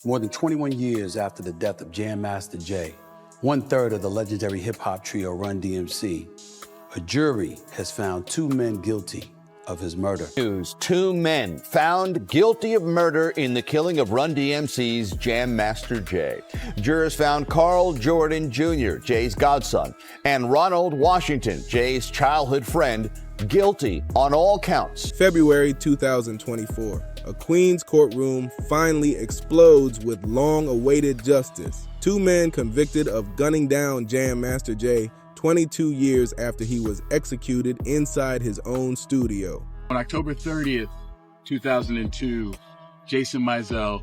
More than 21 years after the death of Jam Master Jay, one-third of the legendary hip-hop trio Run DMC, a jury has found two men guilty of his murder. News: two men found guilty of murder in the killing of Run DMC's Jam Master Jay. Jurors found Carl Jordan Jr., Jay's godson, and Ronald Washington, Jay's childhood friend, guilty on all counts. February 2024, a Queens courtroom finally explodes with long-awaited justice. Two men convicted of gunning down Jam Master Jay 22 years after he was executed inside his own studio. On October 30th, 2002, Jason Mizell,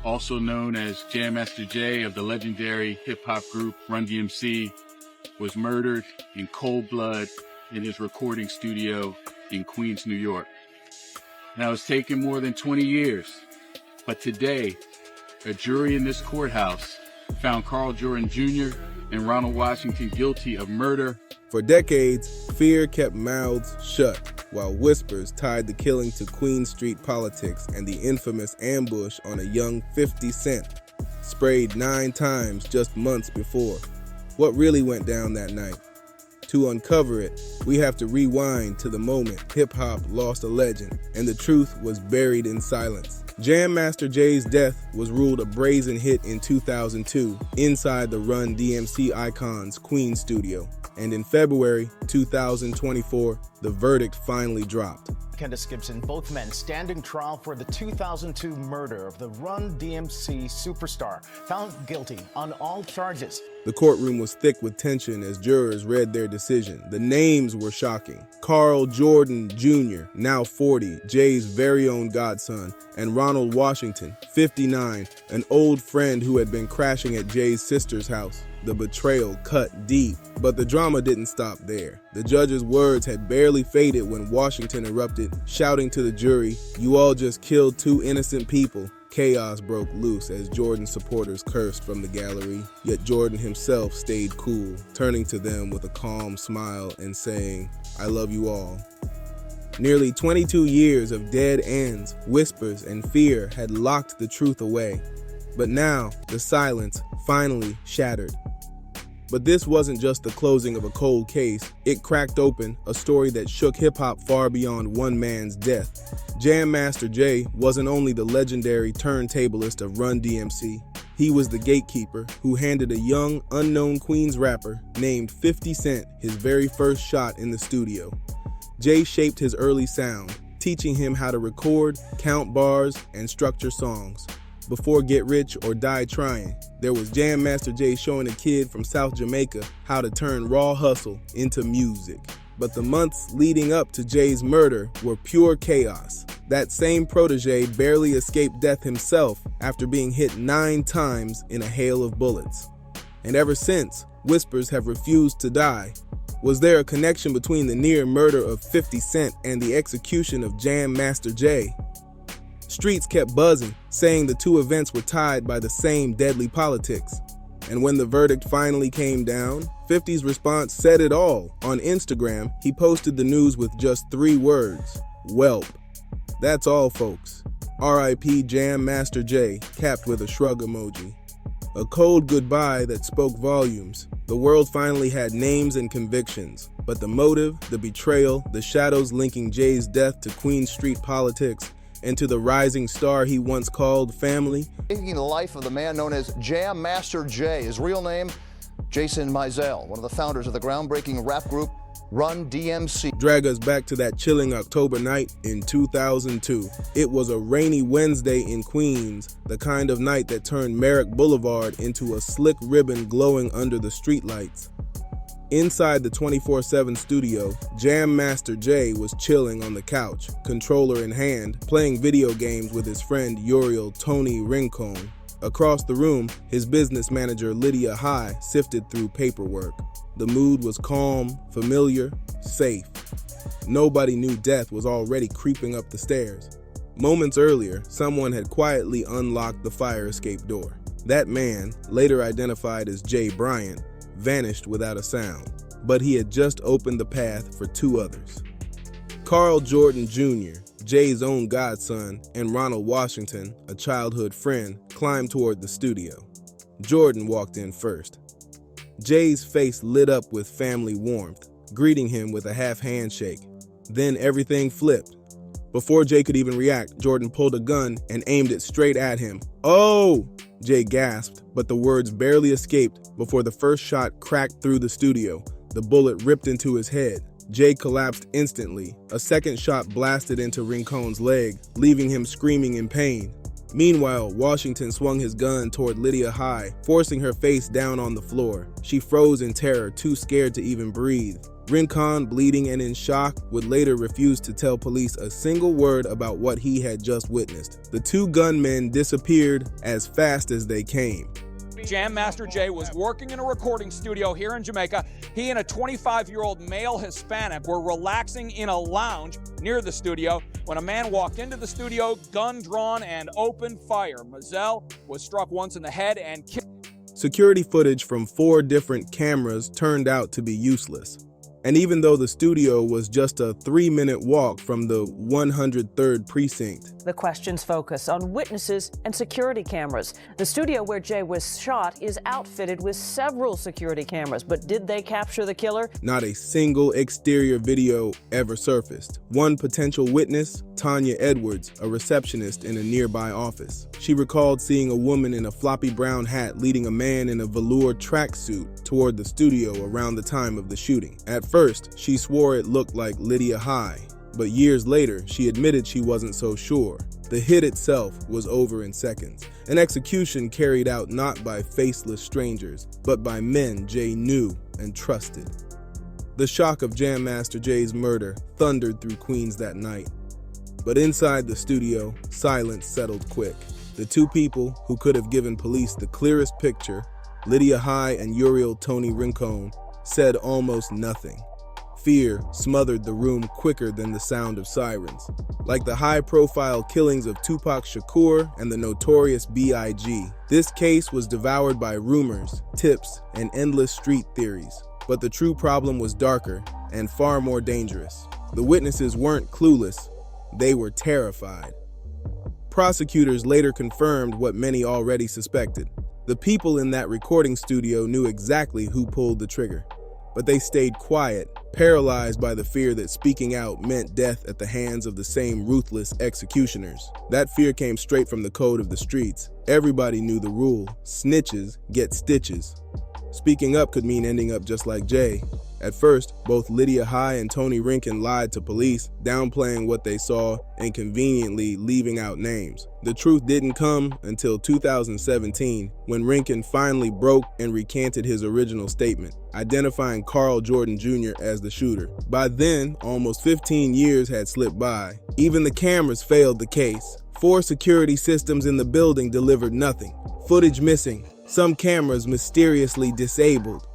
also known as Jam Master Jay of the legendary hip-hop group Run DMC, was murdered in cold blood in his recording studio in Queens, New York. Now, it's taken more than 20 years, but today, a jury in this courthouse found Carl Jordan Jr. and Ronald Washington guilty of murder. For decades, fear kept mouths shut, while whispers tied the killing to Queen Street politics and the infamous ambush on a young 50 Cent, sprayed 9 times just months before. What really went down that night? To uncover it, we have to rewind to the moment hip-hop lost a legend and the truth was buried in silence. Jam Master Jay's death was ruled a brazen hit in 2002 inside the Run DMC icon's Queens studio. And in February 2024, the verdict finally dropped. Candace Gibson, both men standing trial for the 2002 murder of the Run DMC superstar, found guilty on all charges. The courtroom was thick with tension as jurors read their decision. The names were shocking. Carl Jordan Jr., now 40, Jay's very own godson, and Ronald Washington, 59, an old friend who had been crashing at Jay's sister's house. The betrayal cut deep, but the drama didn't stop there. The judge's words had barely faded when Washington erupted, shouting to the jury, "You all just killed 2 innocent people." Chaos broke loose as Jordan's supporters cursed from the gallery, yet Jordan himself stayed cool, turning to them with a calm smile and saying, "I love you all." Nearly 22 years of dead ends, whispers, and fear had locked the truth away. But now, the silence finally shattered. But this wasn't just the closing of a cold case. It cracked open a story that shook hip-hop far beyond one man's death. Jam Master Jay wasn't only the legendary turntablist of Run DMC. He was the gatekeeper who handed a young, unknown Queens rapper named 50 Cent his very first shot in the studio. Jay shaped his early sound, teaching him how to record, count bars, and structure songs. Before Get Rich or Die Trying, there was Jam Master Jay showing a kid from South Jamaica how to turn raw hustle into music. But the months leading up to Jay's murder were pure chaos. That same protege barely escaped death himself after being hit 9 times in a hail of bullets. And ever since, whispers have refused to die. Was there a connection between the near murder of 50 Cent and the execution of Jam Master Jay? Streets kept buzzing, saying the two events were tied by the same deadly politics. And when the verdict finally came down, 50's response said it all. On Instagram, he posted the news with just 3 words: "Welp." That's all, folks. R.I.P. Jam Master Jay, capped with a shrug emoji. A cold goodbye that spoke volumes. The world finally had names and convictions, but the motive, the betrayal, the shadows linking Jay's death to Queen Street politics, and to the rising star he once called family. Taking the life of the man known as Jam Master Jay, his real name, Jason Mizell, one of the founders of the groundbreaking rap group Run DMC. Drag us back to that chilling October night in 2002. It was a rainy Wednesday in Queens, the kind of night that turned Merrick Boulevard into a slick ribbon glowing under the streetlights. Inside the 24/7 studio, Jam Master Jay was chilling on the couch, controller in hand, playing video games with his friend Uriel Tony Rincon. Across the room, his business manager Lydia High sifted through paperwork. The mood was calm, familiar, safe. Nobody knew death was already creeping up the stairs. Moments earlier, someone had quietly unlocked the fire escape door. That man, later identified as Jay Bryant, vanished without a sound, but he had just opened the path for 2 others. Carl Jordan Jr., Jay's own godson, and Ronald Washington, a childhood friend, climbed toward the studio. Jordan walked in first. Jay's face lit up with family warmth, greeting him with a half handshake. Then everything flipped. Before Jay could even react, Jordan pulled a gun and aimed it straight at him. "Oh!" Jay gasped, but the words barely escaped before the first shot cracked through the studio. The bullet ripped into his head. Jay collapsed instantly. A second shot blasted into Rincon's leg, leaving him screaming in pain. Meanwhile, Washington swung his gun toward Lydia High, forcing her face down on the floor. She froze in terror, too scared to even breathe. Rincon, bleeding and in shock, would later refuse to tell police a single word about what he had just witnessed. The two gunmen disappeared as fast as they came. Jam Master Jay was working in a recording studio here in Jamaica. He and a 25-year-old male Hispanic were relaxing in a lounge near the studio when a man walked into the studio, gun drawn, and opened fire. Mizell was struck once in the head and killed. Security footage from 4 different cameras turned out to be useless. And even though the studio was just a 3-minute walk from the 103rd precinct, the questions focus on witnesses and security cameras. The studio where Jay was shot is outfitted with several security cameras, but did they capture the killer? not a single exterior video ever surfaced. One potential witness, Tanya Edwards, a receptionist in a nearby office. She recalled seeing a woman in a floppy brown hat leading a man in a velour tracksuit toward the studio around the time of the shooting. At first, she swore it looked like Lydia High, but years later, she admitted she wasn't so sure. The hit itself was over in seconds, an execution carried out not by faceless strangers, but by men Jay knew and trusted. The shock of Jam Master Jay's murder thundered through Queens that night. But inside the studio, silence settled quick. The two people who could have given police the clearest picture, Lydia High and Uriel Tony Rincon, said almost nothing. Fear smothered the room quicker than the sound of sirens. Like the high-profile killings of Tupac Shakur and the notorious B.I.G., this case was devoured by rumors, tips, and endless street theories. But the true problem was darker and far more dangerous. The witnesses weren't clueless, they were terrified. Prosecutors later confirmed what many already suspected. The people in that recording studio knew exactly who pulled the trigger. But they stayed quiet, paralyzed by the fear that speaking out meant death at the hands of the same ruthless executioners. That fear came straight from the code of the streets. Everybody knew the rule: snitches get stitches. Speaking up could mean ending up just like Jay. At first, both Lydia High and Tony Rincon lied to police, downplaying what they saw and conveniently leaving out names. The truth didn't come until 2017, when Rincon finally broke and recanted his original statement, identifying Carl Jordan Jr. as the shooter. By then, almost 15 years had slipped by. Even the cameras failed the case. 4 security systems in the building delivered nothing. Footage missing. Some cameras mysteriously disabled.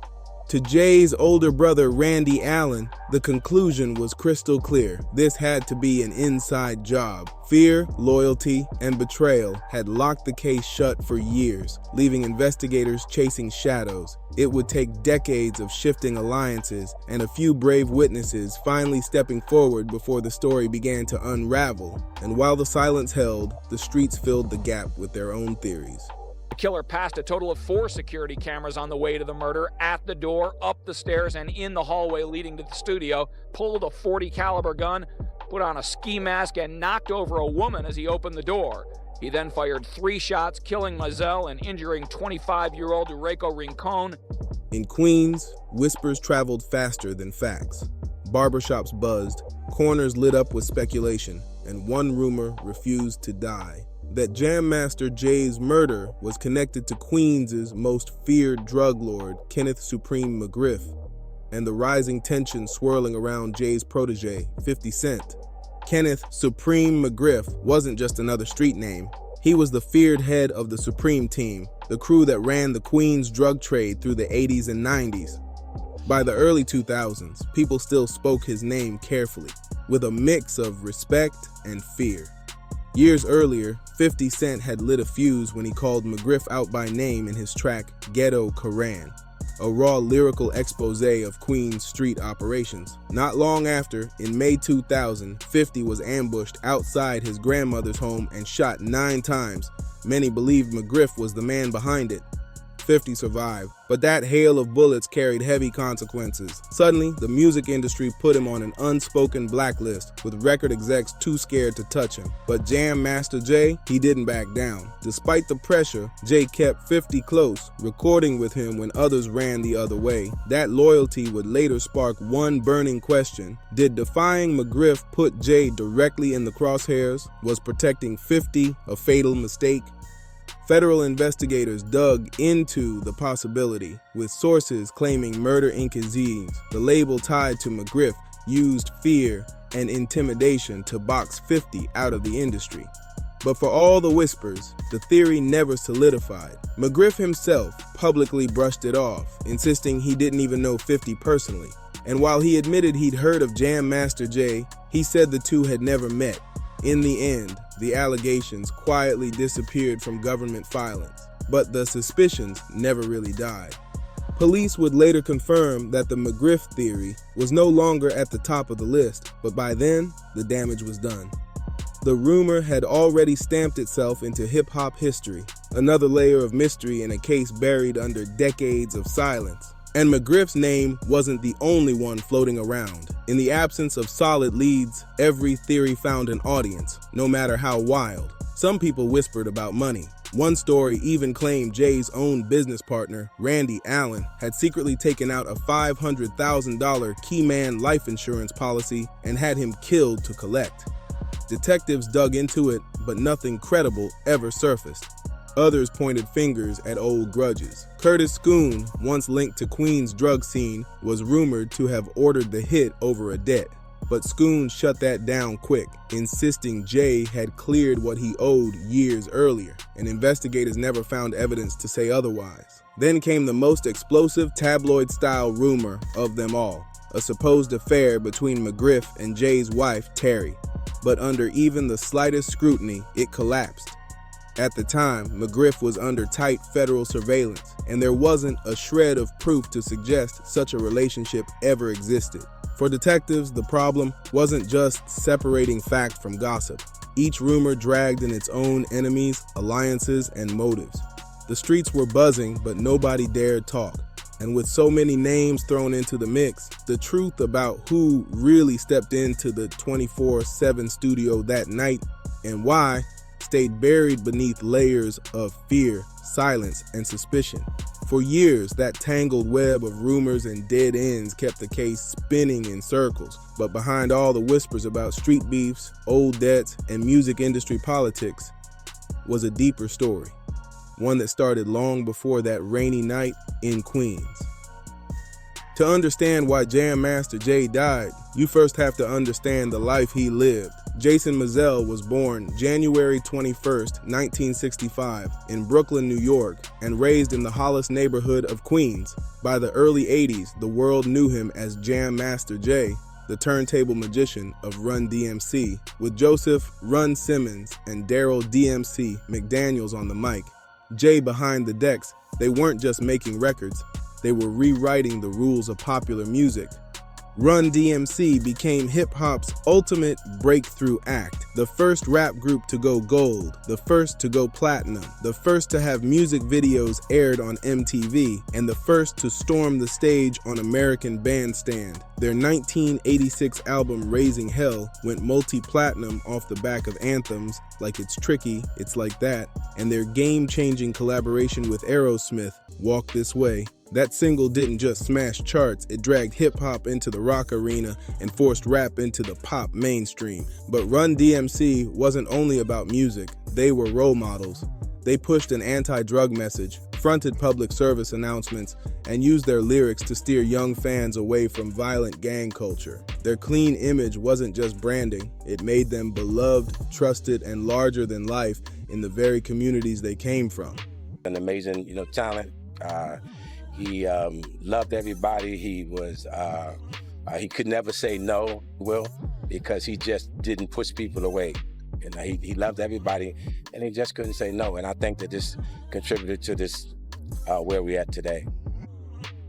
To Jay's older brother, Randy Allen, the conclusion was crystal clear. This had to be an inside job. Fear, loyalty, and betrayal had locked the case shut for years, leaving investigators chasing shadows. It would take decades of shifting alliances and a few brave witnesses finally stepping forward before the story began to unravel. And while the silence held, the streets filled the gap with their own theories. The killer passed a total of 4 security cameras on the way to the murder, at the door, up the stairs, and in the hallway leading to the studio, pulled a .40 caliber gun, put on a ski mask, and knocked over a woman as he opened the door. He then fired 3 shots, killing Mizell and injuring 25-year-old Uriel Rincon. In Queens, whispers traveled faster than facts. Barbershops buzzed, corners lit up with speculation, and one rumor refused to die: that Jam Master Jay's murder was connected to Queens' most feared drug lord, Kenneth Supreme McGriff, and the rising tension swirling around Jay's protege, 50 Cent. Kenneth Supreme McGriff wasn't just another street name. He was the feared head of the Supreme Team, the crew that ran the Queens drug trade through the 80s and 90s. By the early 2000s, people still spoke his name carefully, with a mix of respect and fear. Years earlier, 50 Cent had lit a fuse when he called McGriff out by name in his track Ghetto Koran. a raw lyrical expose of Queens street operations. Not long after, in May 2000, 50 was ambushed outside his grandmother's home and shot 9 times. Many believed McGriff was the man behind it. 50 survived, but that hail of bullets carried heavy consequences. Suddenly, the music industry put him on an unspoken blacklist, with record execs too scared to touch him. But Jam Master Jay, he didn't back down. Despite the pressure, Jay kept 50 close, recording with him when others ran the other way. That loyalty would later spark one burning question. Did defying McGriff put Jay directly in the crosshairs? Was protecting 50 a fatal mistake? Federal investigators dug into the possibility, with sources claiming Murder Inc. the label tied to McGriff, used fear and intimidation to box 50 out of the industry. But for all the whispers, the theory never solidified. McGriff himself publicly brushed it off, insisting he didn't even know 50 personally. And while he admitted he'd heard of Jam Master Jay, he said the two had never met. In the end, the allegations quietly disappeared from government filings, but the suspicions never really died. Police would later confirm that the McGriff theory was no longer at the top of the list, but by then, the damage was done. The rumor had already stamped itself into hip-hop history, another layer of mystery in a case buried under decades of silence. And McGriff's name wasn't the only one floating around. In the absence of solid leads, every theory found an audience, no matter how wild. Some people whispered about money. One story even claimed Jay's own business partner, Randy Allen, had secretly taken out a $500,000 Keyman life insurance policy and had him killed to collect. Detectives dug into it, but nothing credible ever surfaced. Others pointed fingers at old grudges. Curtis Schoon, once linked to Queens' drug scene, was rumored to have ordered the hit over a debt. But Schoon shut that down quick, insisting Jay had cleared what he owed years earlier, and investigators never found evidence to say otherwise. Then came the most explosive tabloid-style rumor of them all, a supposed affair between McGriff and Jay's wife, Terry. But under even the slightest scrutiny, it collapsed. At the time, McGriff was under tight federal surveillance, and there wasn't a shred of proof to suggest such a relationship ever existed. For detectives, the problem wasn't just separating fact from gossip. Each rumor dragged in its own enemies, alliances, and motives. The streets were buzzing, but nobody dared talk. And with so many names thrown into the mix, the truth about who really stepped into the 24/7 studio that night and why stayed buried beneath layers of fear, silence, and suspicion. For years, that tangled web of rumors and dead ends kept the case spinning in circles. But behind all the whispers about street beefs, old debts, and music industry politics was a deeper story, one that started long before that rainy night in Queens. To understand why Jam Master Jay died, you first have to understand the life he lived. Jason Mizell was born January 21st, 1965 in Brooklyn, New York, and raised in the Hollis neighborhood of Queens. By the early 80s, the world knew him as Jam Master Jay, the turntable magician of Run DMC, with Joseph Run Simmons and Daryl DMC McDaniels on the mic. Jay behind the decks, they weren't just making records, they were rewriting the rules of popular music. Run DMC became hip-hop's ultimate breakthrough act, the first rap group to go gold, the first to go platinum, the first to have music videos aired on MTV, and the first to storm the stage on American Bandstand. Their 1986 album Raising Hell went multi-platinum off the back of anthems like It's Tricky, It's Like That, and their game-changing collaboration with Aerosmith, Walk This Way. That single didn't just smash charts, it dragged hip-hop into the rock arena and forced rap into the pop mainstream. But Run DMC wasn't only about music, they were role models. They pushed an anti-drug message, fronted public service announcements, and used their lyrics to steer young fans away from violent gang culture. Their clean image wasn't just branding, it made them beloved, trusted, and larger than life in the very communities they came from. An amazing, talent. He loved everybody. He was, he could never say no, because he just didn't push people away. He loved everybody, and he just couldn't say no. And I think that this contributed to this, where we're at today.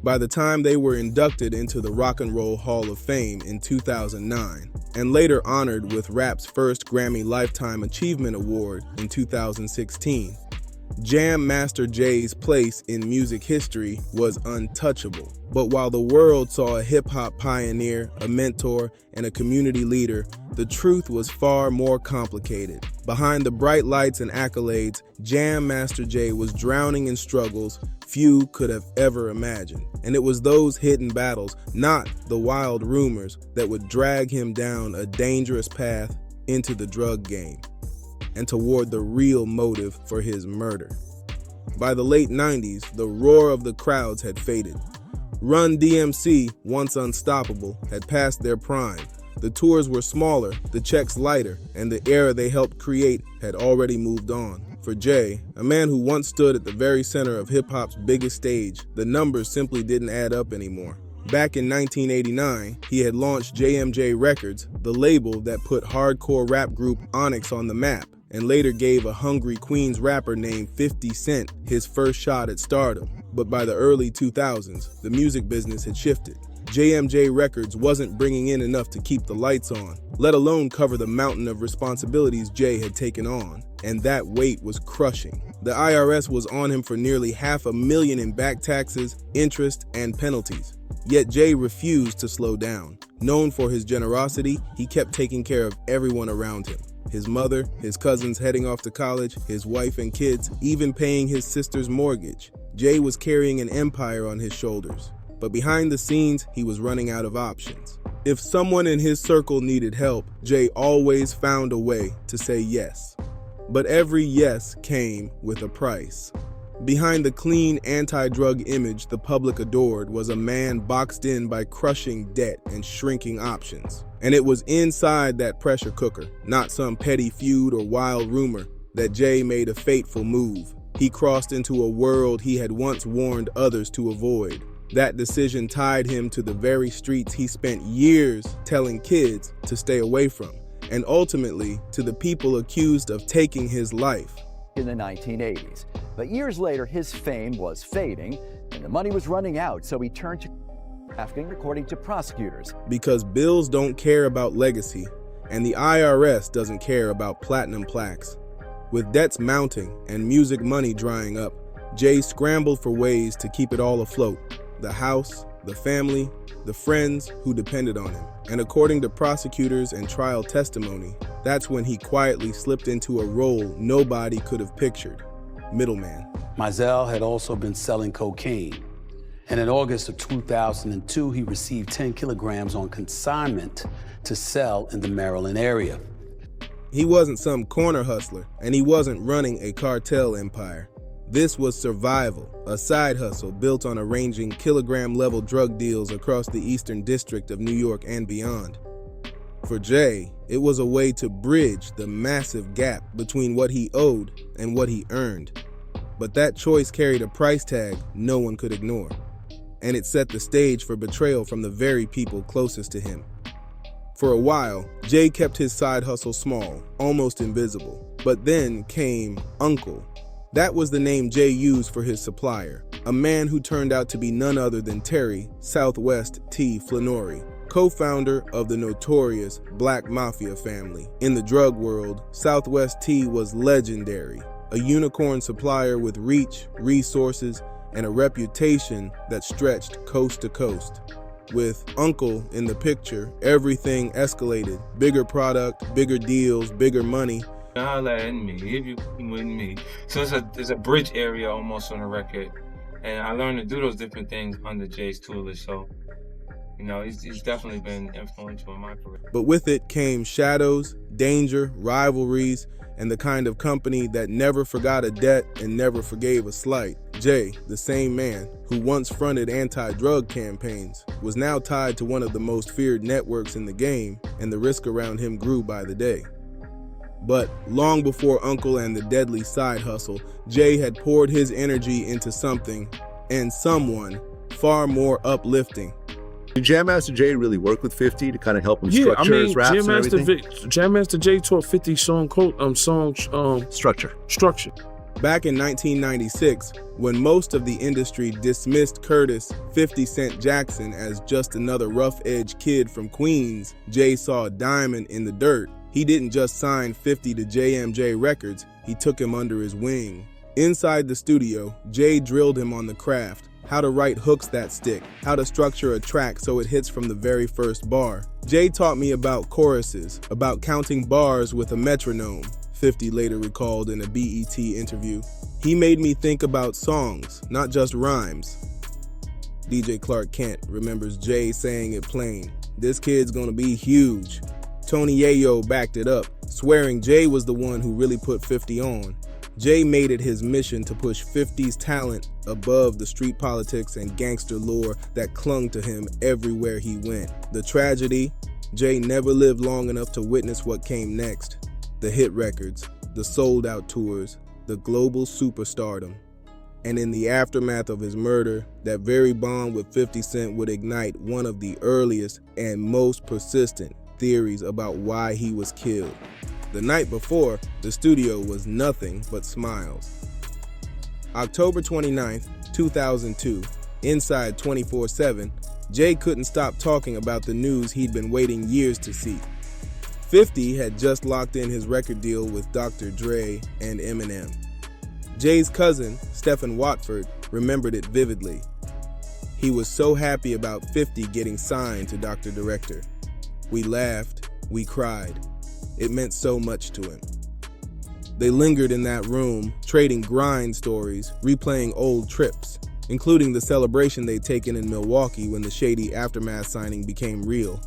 by the time they were inducted into the Rock and Roll Hall of Fame in 2009, and later honored with rap's first Grammy Lifetime Achievement Award in 2016. Jam Master Jay's place in music history was untouchable. But while the world saw a hip-hop pioneer, a mentor, and a community leader, the truth was far more complicated. Behind the bright lights and accolades, Jam Master Jay was drowning in struggles few could have ever imagined. And it was those hidden battles, not the wild rumors, that would drag him down a dangerous path into the drug game and toward the real motive for his murder. By the late 90s, the roar of the crowds had faded. Run DMC, once unstoppable, had passed their prime. The tours were smaller, the checks lighter, and the era they helped create had already moved on. For Jay, a man who once stood at the very center of hip-hop's biggest stage, the numbers simply didn't add up anymore. Back in 1989, he had launched JMJ Records, the label that put hardcore rap group Onyx on the map, and later gave a hungry Queens rapper named 50 Cent his first shot at stardom. But by the early 2000s, the music business had shifted. JMJ Records wasn't bringing in enough to keep the lights on, let alone cover the mountain of responsibilities Jay had taken on, and that weight was crushing. The IRS was on him for nearly $500,000 in back taxes, interest, and penalties. Yet Jay refused to slow down. Known for his generosity, he kept taking care of everyone around him. His mother, his cousins heading off to college, his wife and kids, even paying his sister's mortgage. Jay was carrying an empire on his shoulders. But behind the scenes, he was running out of options. If someone in his circle needed help, Jay always found a way to say yes. But every yes came with a price. Behind the clean, anti-drug image the public adored was a man boxed in by crushing debt and shrinking options. And it was inside that pressure cooker, not some petty feud or wild rumor, that Jay made a fateful move. He crossed into a world he had once warned others to avoid. That decision tied him to the very streets he spent years telling kids to stay away from, and ultimately to the people accused of taking his life. In the 1980s. But years later, his fame was fading, and the money was running out, so he turned to trafficking, according to prosecutors. Because bills don't care about legacy, and the IRS doesn't care about platinum plaques. With debts mounting and music money drying up, Jay scrambled for ways to keep it all afloat. The house, the family, the friends who depended on him. And according to prosecutors and trial testimony, that's when he quietly slipped into a role nobody could have pictured: middleman. Mizell had also been selling cocaine. And in August of 2002, he received 10 kilograms on consignment to sell in the Maryland area. He wasn't some corner hustler, and he wasn't running a cartel empire. This was survival, a side hustle built on arranging kilogram-level drug deals across the Eastern District of New York and beyond. For Jay, it was a way to bridge the massive gap between what he owed and what he earned. But that choice carried a price tag no one could ignore, and it set the stage for betrayal from the very people closest to him. For a while, Jay kept his side hustle small, almost invisible. But then came Uncle. That was the name Jay used for his supplier, a man who turned out to be none other than Terry Southwest T. Flannery, co-founder of the notorious Black Mafia family. In the drug world, Southwest T was legendary, a unicorn supplier with reach, resources, and a reputation that stretched coast to coast. With Uncle in the picture, everything escalated. Bigger product, bigger deals, bigger money. Holla at me if you with me. So there's a bridge area almost on the record, and I learned to do those different things under Jay's tutelage. So, you know, he's definitely been influential in my career. But with it came shadows, danger, rivalries, and the kind of company that never forgot a debt and never forgave a slight. Jay, the same man who once fronted anti-drug campaigns, was now tied to one of the most feared networks in the game, and the risk around him grew by the day. But long before Uncle and the deadly side hustle, Jay had poured his energy into something and someone far more uplifting. Did Jam Master Jay really work with 50 to kind of help him structure his raps and everything? Jam Master Jay taught 50 structure. Back in 1996, when most of the industry dismissed Curtis 50 Cent Jackson as just another rough-edged kid from Queens, Jay saw a diamond in the dirt. He didn't just sign 50 to JMJ Records, he took him under his wing. Inside the studio, Jay drilled him on the craft, how to write hooks that stick, how to structure a track so it hits from the very first bar. Jay taught me about choruses, about counting bars with a metronome, 50 later recalled in a BET interview. He made me think about songs, not just rhymes. DJ Clark Kent remembers Jay saying it plain, "This kid's gonna be huge." Tony Yayo backed it up, swearing Jay was the one who really put 50 on. Jay made it his mission to push 50's talent above the street politics and gangster lore that clung to him everywhere he went. The tragedy, Jay never lived long enough to witness what came next. The hit records, the sold-out tours, the global superstardom. And in the aftermath of his murder, that very bond with 50 Cent would ignite one of the earliest and most persistent theories about why he was killed. The night before, the studio was nothing but smiles. October 29th, 2002, inside 24/7, Jay couldn't stop talking about the news he'd been waiting years to see. 50 had just locked in his record deal with Dr. Dre and Eminem. Jay's cousin, Stephen Watford, remembered it vividly. He was so happy about 50 getting signed to Dr. Director. We laughed, we cried. It meant so much to him. They lingered in that room, trading grind stories, replaying old trips, including the celebration they'd taken in Milwaukee when the shady Aftermath signing became real.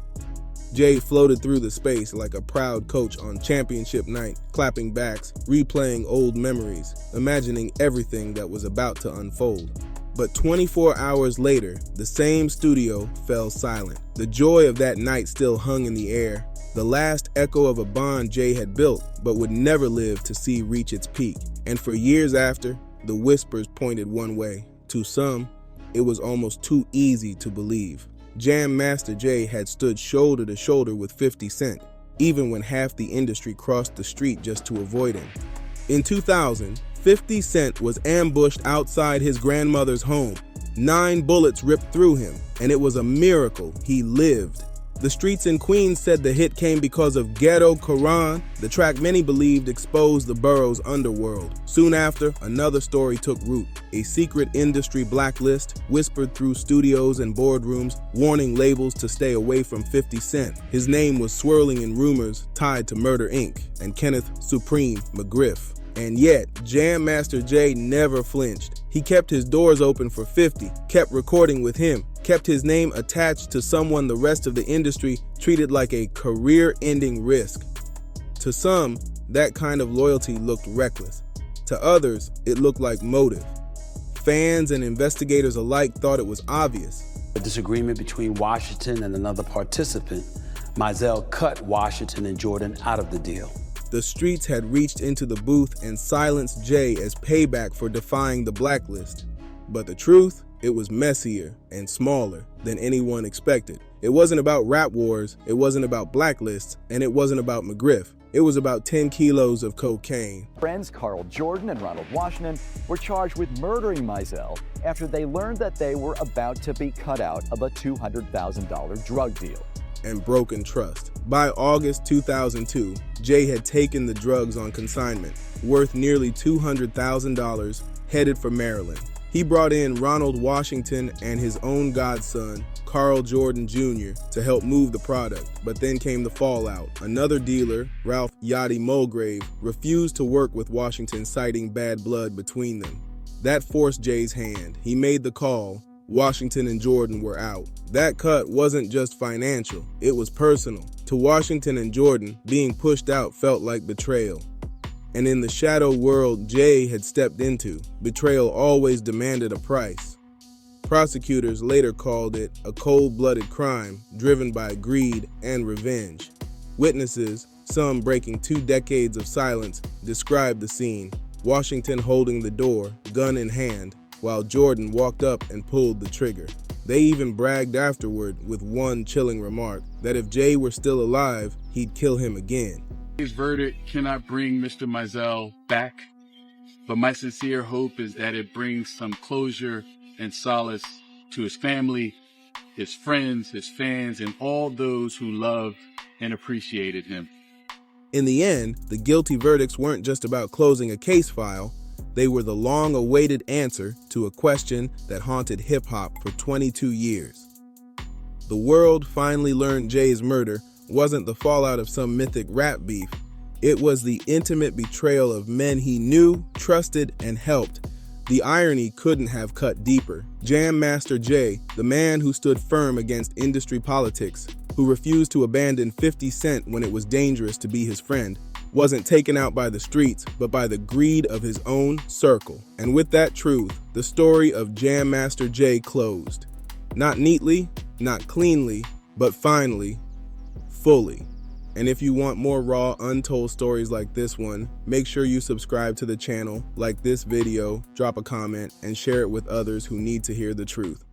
Jay floated through the space like a proud coach on championship night, clapping backs, replaying old memories, imagining everything that was about to unfold. But 24 hours later, the same studio fell silent. The joy of that night still hung in the air, the last echo of a bond Jay had built but would never live to see reach its peak. And for years after, the whispers pointed one way. To some, it was almost too easy to believe. Jam Master Jay had stood shoulder to shoulder with 50 Cent, even when half the industry crossed the street just to avoid him. In 2000, 50 Cent was ambushed outside his grandmother's home. 9 bullets ripped through him, and it was a miracle he lived. The streets in Queens said the hit came because of Ghetto Quran, the track many believed exposed the borough's underworld. Soon after, another story took root. A secret industry blacklist whispered through studios and boardrooms, warning labels to stay away from 50 Cent. His name was swirling in rumors tied to Murder Inc. and Kenneth Supreme McGriff. And yet, Jam Master Jay never flinched. He kept his doors open for 50, kept recording with him, kept his name attached to someone the rest of the industry treated like a career-ending risk. To some, that kind of loyalty looked reckless. To others, it looked like motive. Fans and investigators alike thought it was obvious. A disagreement between Washington and another participant, Mizell cut Washington and Jordan out of the deal. The streets had reached into the booth and silenced Jay as payback for defying the blacklist. But the truth, it was messier and smaller than anyone expected. It wasn't about rap wars, it wasn't about blacklists, and it wasn't about McGriff. It was about 10 kilos of cocaine. Friends Carl Jordan and Ronald Washington were charged with murdering Mizell after they learned that they were about to be cut out of a $200,000 drug deal. And broken trust. By August 2002, Jay had taken the drugs on consignment, worth nearly $200,000, headed for Maryland. He brought in Ronald Washington and his own godson, Carl Jordan Jr., to help move the product, but then came the fallout. Another dealer, Ralph Yachty Mulgrave, refused to work with Washington, citing bad blood between them. That forced Jay's hand. He made the call. Washington and Jordan were out. That cut wasn't just financial, it was personal. To Washington and Jordan, being pushed out felt like betrayal. And in the shadow world Jay had stepped into, betrayal always demanded a price. Prosecutors later called it a cold-blooded crime driven by greed and revenge. Witnesses, some breaking 2 decades of silence, described the scene. Washington holding the door, gun in hand, while Jordan walked up and pulled the trigger. They even bragged afterward with one chilling remark, that if Jay were still alive, he'd kill him again. His verdict cannot bring Mr. Mizell back. but my sincere hope is that it brings some closure and solace to his family, his friends, his fans, and all those who loved and appreciated him. In the end, the guilty verdicts weren't just about closing a case file. They were the long-awaited answer to a question that haunted hip-hop for 22 years. The world finally learned Jay's murder wasn't the fallout of some mythic rap beef. It was the intimate betrayal of men he knew, trusted, and helped. The irony couldn't have cut deeper. Jam Master Jay, the man who stood firm against industry politics, who refused to abandon 50 Cent when it was dangerous to be his friend, wasn't taken out by the streets, but by the greed of his own circle. And with that truth, the story of Jam Master Jay closed. Not neatly, not cleanly, but finally, fully. And if you want more raw, untold stories like this one, make sure you subscribe to the channel, like this video, drop a comment, and share it with others who need to hear the truth.